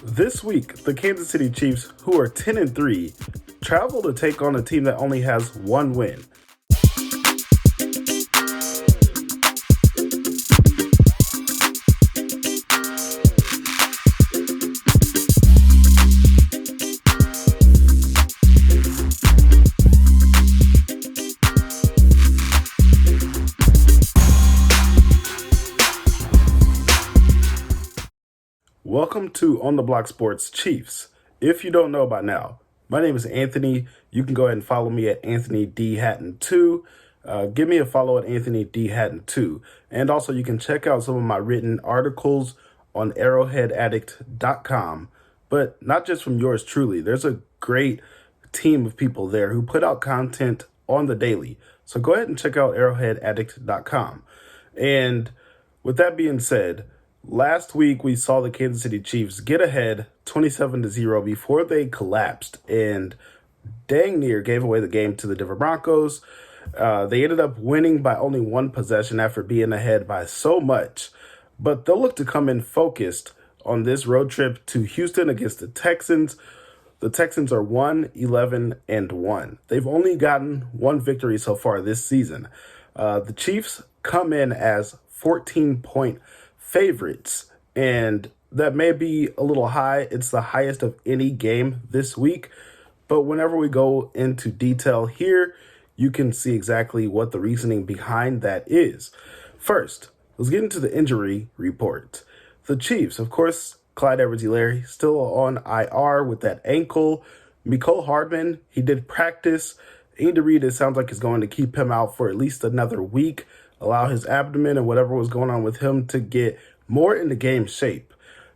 This week, the Kansas City Chiefs, who are 10-3, travel to take on a team that only has one win. Welcome to On the Block Sports Chiefs. If you don't know by now, my name is Anthony. You can go ahead and follow me at Anthony D. Hatton2. Give me a follow at Anthony D. Hatton2. And also you can check out some of my written articles on arrowheadaddict.com. But not just from yours truly. There's a great team of people there who put out content on the daily. So go ahead and check out arrowheadaddict.com. And with that being said, last week, we saw the Kansas City Chiefs get ahead 27-0 before they collapsed and dang near gave away the game to the Denver Broncos. They ended up winning by only one possession after being ahead by so much. But they'll look to come in focused on this road trip to Houston against the Texans. The Texans are 1-11-1. They've only gotten one victory so far this season. The Chiefs come in as 14-point favorites, and that may be a little high. It's the highest of any game this week, but whenever we go into detail here, you can see exactly what the reasoning behind that is. First, let's get into the injury report. The Chiefs, of course, Clyde Edwards-Helaire still on IR with that ankle. Mecole Hardman, he did practice. Andy Reid, it sounds like, is going to keep him out for at least another week, allow his abdomen and whatever was going on with him to get more into game shape.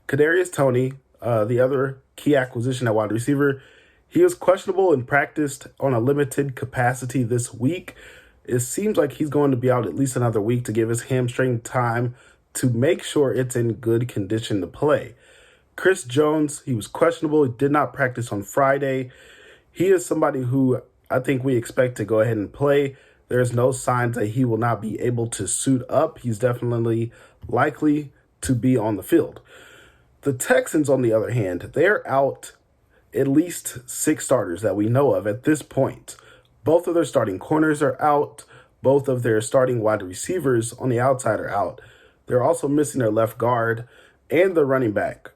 Kadarius Toney, the other key acquisition at wide receiver, he was questionable and practiced on a limited capacity this week. It seems like he's going to be out at least another week to give his hamstring time to make sure it's in good condition to play. Chris Jones, he was questionable. He did not practice on Friday. He is somebody who I think we expect to go ahead and play. There's no signs that he will not be able to suit up. He's definitely likely to be on the field. The Texans, on the other hand, they're out at least 6 starters that we know of at this point. Both of their starting corners are out. Both of their starting wide receivers on the outside are out. They're also missing their left guard and their running back.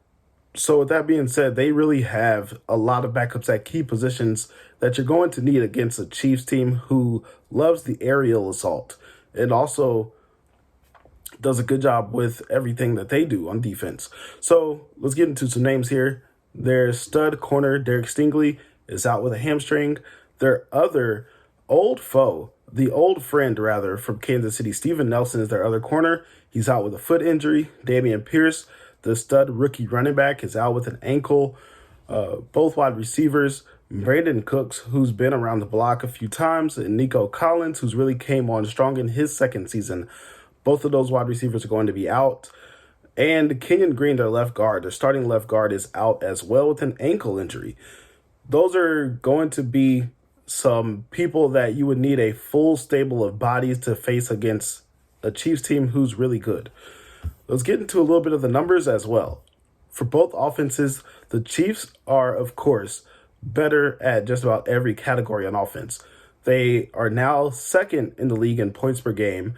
So with that being said, they really have a lot of backups at key positions that you're going to need against a Chiefs team who loves the aerial assault and also does a good job with everything that they do on defense. So let's get into some names here. Their stud corner, Derek Stingley, is out with a hamstring. Their other old foe, the old friend rather, from Kansas City, Steven Nelson, is their other corner. He's out with a foot injury. Dameon Pierce, the stud rookie running back, is out with an ankle. Both wide receivers, Brandon Cooks, who's been around the block a few times, and Nico Collins, who's really came on strong in his second season. Both of those wide receivers are going to be out. And Kenyon Green, their left guard, their starting left guard, is out as well with an ankle injury. Those are going to be some people that you would need a full stable of bodies to face against a Chiefs team who's really good. Let's get into a little bit of the numbers as well. For both offenses, the Chiefs are, of course, better at just about every category on offense. They are now second in the league in points per game.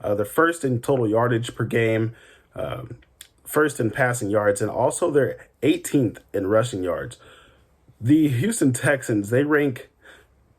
They're first in total yardage per game, first in passing yards, and also they're 18th in rushing yards. The Houston Texans, they rank,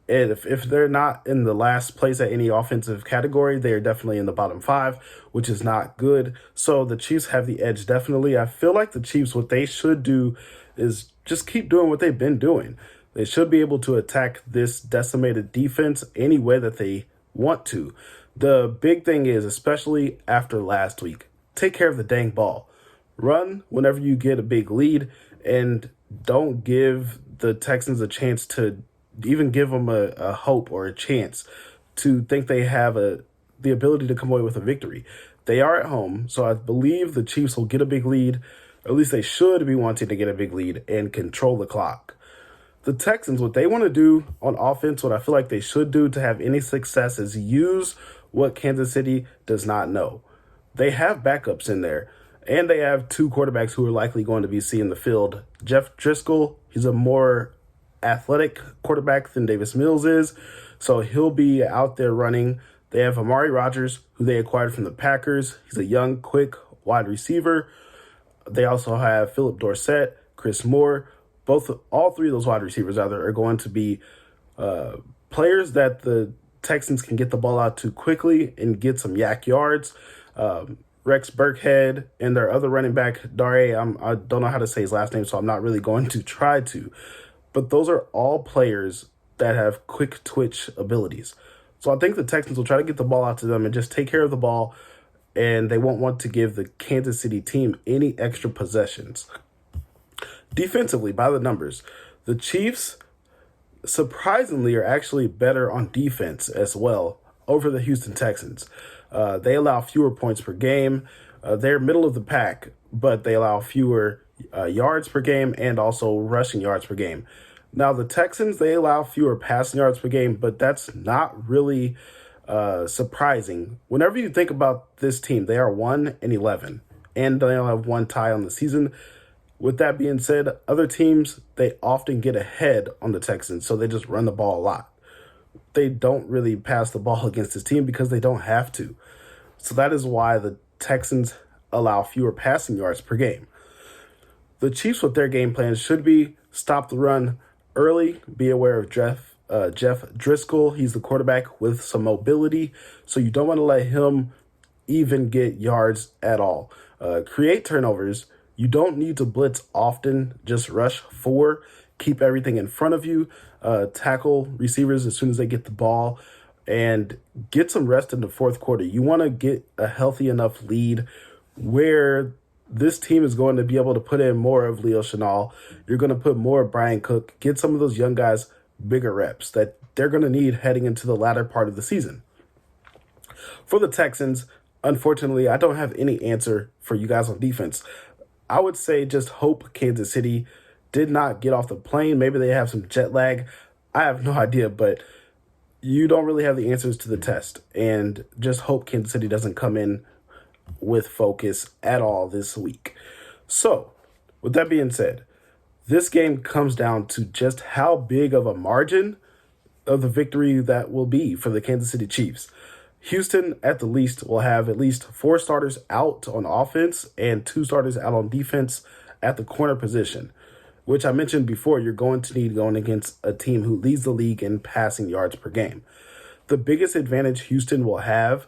if they're not in the last place at any offensive category, they are definitely in the bottom 5, which is not good. So the Chiefs have the edge, definitely. I feel like the Chiefs, what they should do is just keep doing what they've been doing. They should be able to attack this decimated defense any way that they want to. The big thing is, especially after last week, take care of the dang ball. Run whenever you get a big lead, and don't give the Texans a chance to even give them a hope or a chance to think they have the ability to come away with a victory. They are at home, so I believe the Chiefs will get a big lead, or at least they should be wanting to get a big lead and control the clock. The Texans, what they want to do on offense, what I feel like they should do to have any success, is use what Kansas City does not know. They have backups in there, And they have two quarterbacks who are likely going to be seeing the field. Jeff Driscoll, he's a more athletic quarterback than Davis Mills is, so he'll be out there running. They have Amari Rodgers, who they acquired from the Packers. He's a young, quick wide receiver. They also have Philip Dorsett, Chris Moore. All three of those wide receivers are going to be players that the Texans can get the ball out to quickly and get some yak yards. Rex Burkhead and their other running back, Dare, I don't know how to say his last name, so I'm not really going to try to. But those are all players that have quick twitch abilities. So I think the Texans will try to get the ball out to them and just take care of the ball, and they won't want to give the Kansas City team any extra possessions. Defensively, by the numbers, the Chiefs surprisingly are actually better on defense as well over the Houston Texans. They allow fewer points per game. They're middle of the pack, but they allow fewer yards per game and also rushing yards per game. Now, the Texans, they allow fewer passing yards per game, but that's not really surprising. Whenever you think about this team, they are 1-11, and they only have one tie on the season. With that being said, other teams, they often get ahead on the Texans, so they just run the ball a lot. They don't really pass the ball against this team because they don't have to. So that is why the Texans allow fewer passing yards per game. The Chiefs, with their game plan, should be stop the run early. Be aware of Jeff Driscoll. He's the quarterback with some mobility, so you don't want to let him even get yards at all. Create turnovers. You don't need to blitz often. Just rush forward. Keep everything in front of you. Tackle receivers as soon as they get the ball, and get some rest in the fourth quarter. You want to get a healthy enough lead where this team is going to be able to put in more of Leo Chenal. You're going to put more of Brian Cook. Get some of those young guys bigger reps that they're going to need heading into the latter part of the season. For the Texans, unfortunately, I don't have any answer for you guys on defense. I would say just hope Kansas City did not get off the plane. Maybe they have some jet lag. I have no idea, but you don't really have the answers to the test. And just hope Kansas City doesn't come in with focus at all this week. So, with that being said, this game comes down to just how big of a margin of the victory that will be for the Kansas City Chiefs. Houston, at the least, will have at least 4 starters out on offense and 2 starters out on defense at the corner position, which I mentioned before you're going to need going against a team who leads the league in passing yards per game. The biggest advantage Houston will have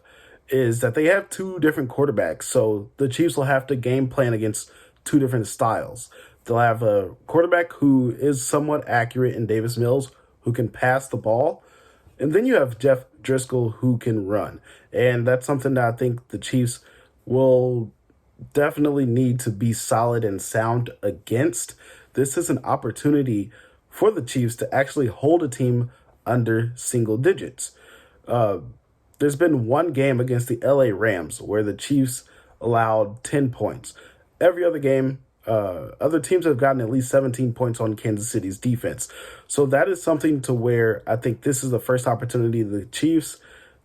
is that they have 2 different quarterbacks, so the Chiefs will have to game plan against 2 different styles. They'll have a quarterback who is somewhat accurate in Davis Mills, who can pass the ball, and then you have Jeff Driscoll who can run. And that's something that I think the Chiefs will definitely need to be solid and sound against. This is an opportunity for the Chiefs to actually hold a team under single digits. There's been one game against the LA Rams where the Chiefs allowed 10 points. Every other game, other teams have gotten at least 17 points on Kansas City's defense. So that is something to where I think this is the first opportunity the Chiefs,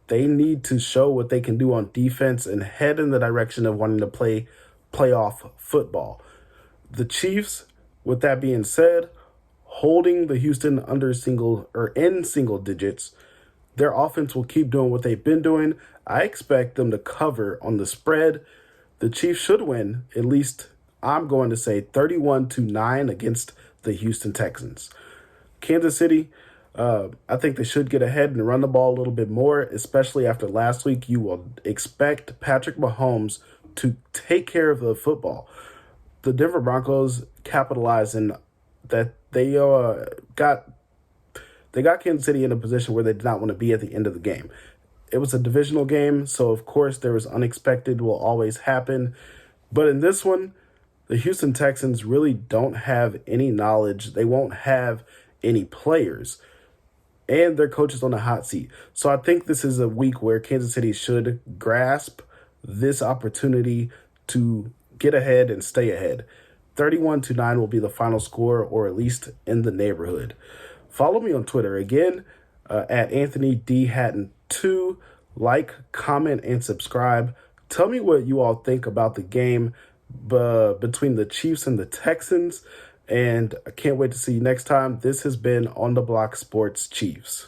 they need to show what they can do on defense and head in the direction of wanting to play playoff football. The Chiefs, with that being said, holding the Houston in single digits, their offense will keep doing what they've been doing. I expect them to cover on the spread. The Chiefs should win, at least I'm going to say 31-9 against the Houston Texans. Kansas City, I think they should get ahead and run the ball a little bit more, especially after last week. You will expect Patrick Mahomes to take care of the football. The Denver Broncos capitalized in that they got Kansas City in a position where they did not want to be at the end of the game. It was a divisional game, so of course there was unexpected will always happen. But in this one, the Houston Texans really don't have any knowledge. They won't have any players. And their coach is on the hot seat. So I think this is a week where Kansas City should grasp this opportunity to get ahead and stay ahead. 31-9 will be the final score, or at least in the neighborhood. Follow me on Twitter again at Anthony D. Hatton 2. Like, comment, and subscribe. Tell me what you all think about the game. between the Chiefs and the Texans. And I can't wait to see you next time. This has been On the Block Sports Chiefs.